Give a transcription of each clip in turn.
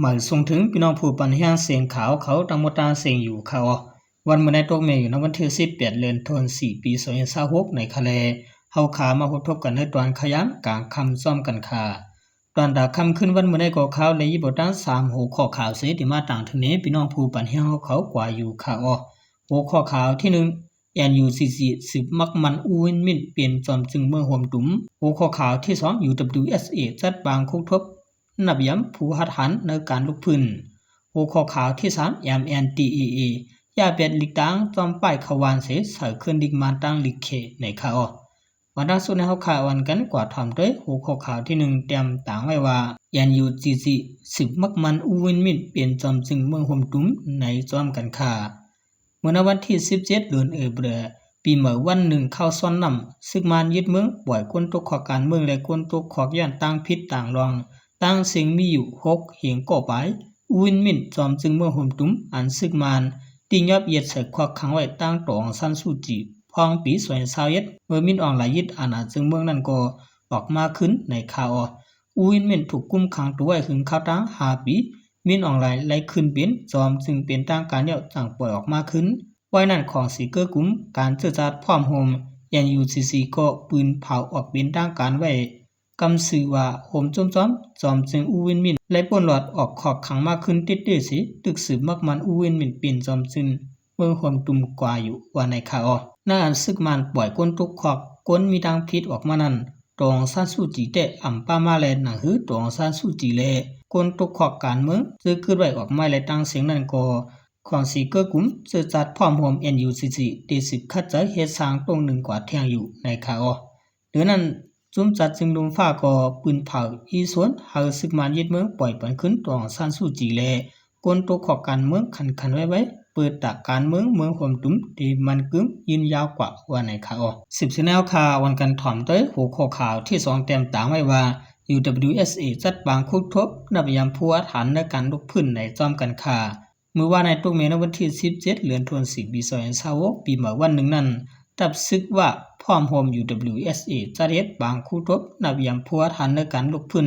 หมายส่งถึงพี่น้องผู้ปันแห้งเสียงขาวเขาตั้งมตาเสียงอยู่เขาวันเมื่อในตกเมอยู่ในวันที่18เดือนธันวาคมปี2026ในคะแลเฮาขามาพบทบกันในตอนขยามกลางคำซ่อมกันค่ะตอนดาคำขึ้นวันเมื่อในก่อข่าวในยิบตั้ง3หัวข้อข่าวเสียที่มาต่างถึงนี้พี่น้องผู้ปันแห้งเขากว่าอยู่ค่ะหัวข้อข่าวที่1 NUCC สืบมักมันอูวินมินเปลี่ยนจอมจึงเมืองห่มตุ้มหัวข้อข่าวที่2 UWSA จัดบางคุกทบนับย้ำผู้หัดหันในการลุกพื้นหัวข้อข่าวที่3 MNDAA ยาเปียดลิกตังจอมป้ายขวานเสใส่ขึ้นดิกมานตังลิกเคในข่าววันล่าสุดในข่าววันกันกว่าทำด้วยหัวข้อข่าวที่1เตรียมต่างไว้ว่า NUCC สืบมักมันอูวินมินเปลี่ยนจอมจึงเมืองห่มตุ้มในจอมกันค่ะเมื่อวันที่17เดือนปีเมื่อวันหนึ่งเข้าซ้อนนำซึกมานยึดเมืองปล่อยคนตกขอการเมืองและคนตกขอกย่านต่างพิษต่างรองต่างเสียงมีอยู่6เหงก่อไปวินมินจอมจึงเมืองห่มตุ้มอันซึกมานตียอบเย็ดใส่ขอกขังไว้ตั้งตองซันสูจีพองปี2021เมื่อมินออนไลน์ยึดอาณาจึงเมืองนั้นก็ออกมาขึ้นในข่าววินมินถูกกุมขังตัวไว้ถึงเข้าตั้ง5ปีมินออนไลน์ไล่ขึ้นเป็นจอมจึงเป็นทางการเดี่ยวจังปล่อยออกมาขึ้นไว้นั่นของสีเกอร์กุมการเจรจาพร้อมโฮมNUCC ก็ปืนเผาออกเป็นทางการไว้กำสื่อว่าโฮมจอมจึงอูวินมินไล่ป่นหลอดออกขอกขังมากขึ้นติดเดือสิตึกสืบมักมันอูวินมินเปลี่ยนจอมจึงเมืองห่มตุ่มกว่าอยู่ว่าในข่าวน่าอันซึกมันปล่อยก้นตุกขอกก้นมีทางพิษออกมานั้นตรองซานสู้จีเตะอ่ำป้ามาแลหนังหือตรองซานสู้จีเลก้นตุกขอกการเมืองจะขึ้นไว้ออกมาและตั้งเสียงนั้นก็ของสีเกอร์กุมจะจัดพร้อมโฮม NUCC ตีสิบคัดใจเฮ็ดสร้างตรงหนึ่งกว่าเที่ยงอยู่ในข่าวหรือนั้นจุ่มจัดจึงดุมฟ้าก็ปืนเผาอีสวนหาซึกมันยึดเมืองปล่อยปันขึ้นตรองซานสู้จีเลก้นตุกขอกการเมืองขันไว้เปิดตาการเมืองห่มตุ้มที่มันกึ้มยืนยาวกว่าว่าในข่าว10แนวข่าววันกันถ่อมด้วยหัวข้อข่าวที่2เต็มต่างไว้ว่า UWSA จัดบางคุกทบนับยามผู้ฐานในการลุกพื้นในจอมกันค่ะเมื่อว่าในตุกเมในวันที่17เดือนธันวาคมปี2026ปีเมื่อวันหนึ่งนั้นตับซึกว่าพร้อมโฮม UWSA จัดเฮ็ดบางคุกทบนับยามผู้ฐานในการลุกพื้น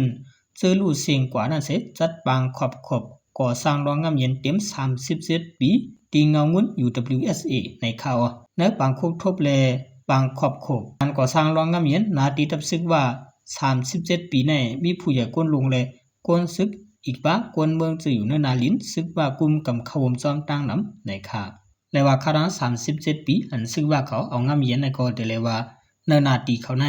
เจอลู่เสียงกว่านั้นเสร็จจัดบางขอบก่อสร้างโรงงานเย็นเต็ม37ปีตีเงาเงิน UWSA ในข่าวในบางคุกทบแลบางขอบการก่อสร้างโรงงานเย็นนาตีตับซึกว่า37ปีในมีผู้ใหญ่ก้นลงเลยก้นซึกอีกบ้ากวนเมืองจะอยู่ในนาลินซึกว่ากลุ่มกำขวมจอมตั้งน้ำในข่าวและว่าคารัง37ปีอันซึกว่าเขาเอางามเย็นในก็แต่เลยว่าเนินนาตีเขาใน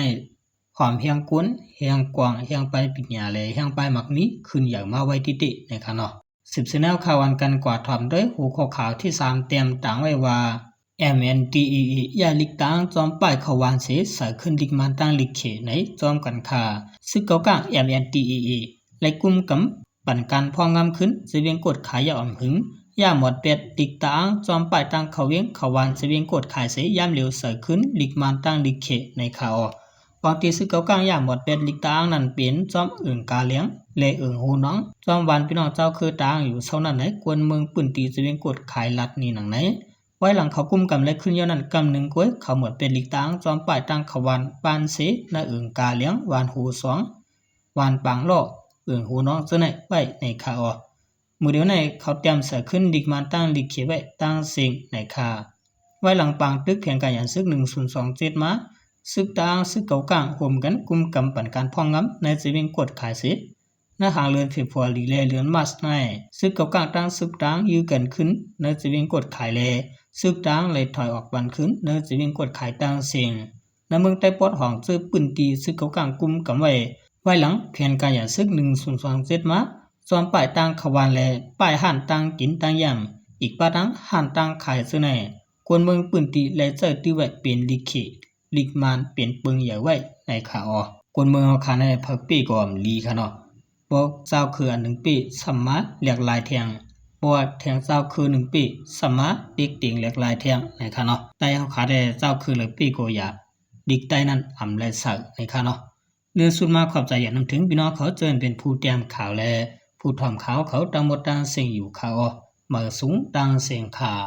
ความเฮียงก้นเฮียงกวางเฮียงไปปิญญาเลยเฮียงไปหมักนี้ขึ้นอย่างมาไว้ติติในข่าวเนาะ10แนวข่าววันกันกว่าทำด้วยหัวข้อข่าวที่3เต็มต่างไว้ว่า MNDAA ยาลิกตังจอมป้ายขวานเสใส่ขึ้นดิกมันตั้งลิกเขในจอมกันค่ะซึกเก่ากลาง MNDAA และกลุ่มกำปั่นการพองามขึ้นจะเวียงกดขายยาอ่อมหึงย่าหมดเป็ดดิกตังจอมป้ายตั้งเขาเวียงขวานจะเวียงกดขายเสย่ามเหลียวใส่ขึ้นลิกมันตั้งลิกเขในข่าวบางทีซึกเก่ากลางย่าหมดเป็ดลิกตังนั่นเป็นจอมกาเลี้ยงและหูน้องจอมวันพี่น้องเจ้าคือตางอยู่เท่านั้นไหนกวนเมืองปืนตีจะเวียงกดขายลัดนี่หนังไหนไว้หลังเขากุมกำและขึ้นยอนั้นกำหนึ่งก้วยเขาหมดเป็นลิกตังจอมป้ายตั้งขวานปานเสนากาเลี้ยงวานหู2วานปางล่อหูน้องจะไหนไว้ในข่าวมือเดียวในเขาเตรียมใส่ขึ้นดิกมันตั้งลิกเขียไว้ตั้งเสียงในข่าวไว้หลังปางตึกเพียงการยันซึก1027มาซึกตังซึกเก่ากลางห่มกันกุมกำปั่นการพองงำในจะเวียงกดขายเสหน้าหางเรือนเฟบรุลีเรือนมาร์ชในซึกเก่ากลางตั้งซึกตังยื้อกันขึ้นในจะเวียงกดขายแลซึกตังเลยถอยออกบันขึ้นในจะเวียงกดขายตั้งเสียงในเมืองใต้ปอดห้องเจอปืนตีซึกเก่ากลางกุมกำไว้หลังเพียงการยันซึก1027มาจอมป้ายตั้งขวานแลป้ายห่านตั้งกินตั้งยำอีกป้าตั้งห่านตั้งขายซื้อในกวนเมืองปืนตีและเจอตีไว้เป็นลิกเขลิกมันเป็นปึงใหญ่ไว้ในข่าวกวนเมืองเขาขาในพักปีก่อนลีค่ะเนาะบอกเจ้าคืออัน1ปีสมาเรียกลายเทียงบอกแทงเจ้าคือ1ปีสมาเด็กติ่งเรียกลายเทียงในค่ะเนาะแต่เขาขาได้เจ้าคือเลยปีโกยาดิกใต้นั้นอำและสักในค่ะเนาะเรื่องสุดมาขอบใจอย่างนึงถึงพี่น้องเขาเจริญเป็นผู้เตรียมข่าวและผู้ทำข่าวเขาตั้งหมดตั้งเสียงอยู่ข่าวมาสูงตั้งเสียงข่าว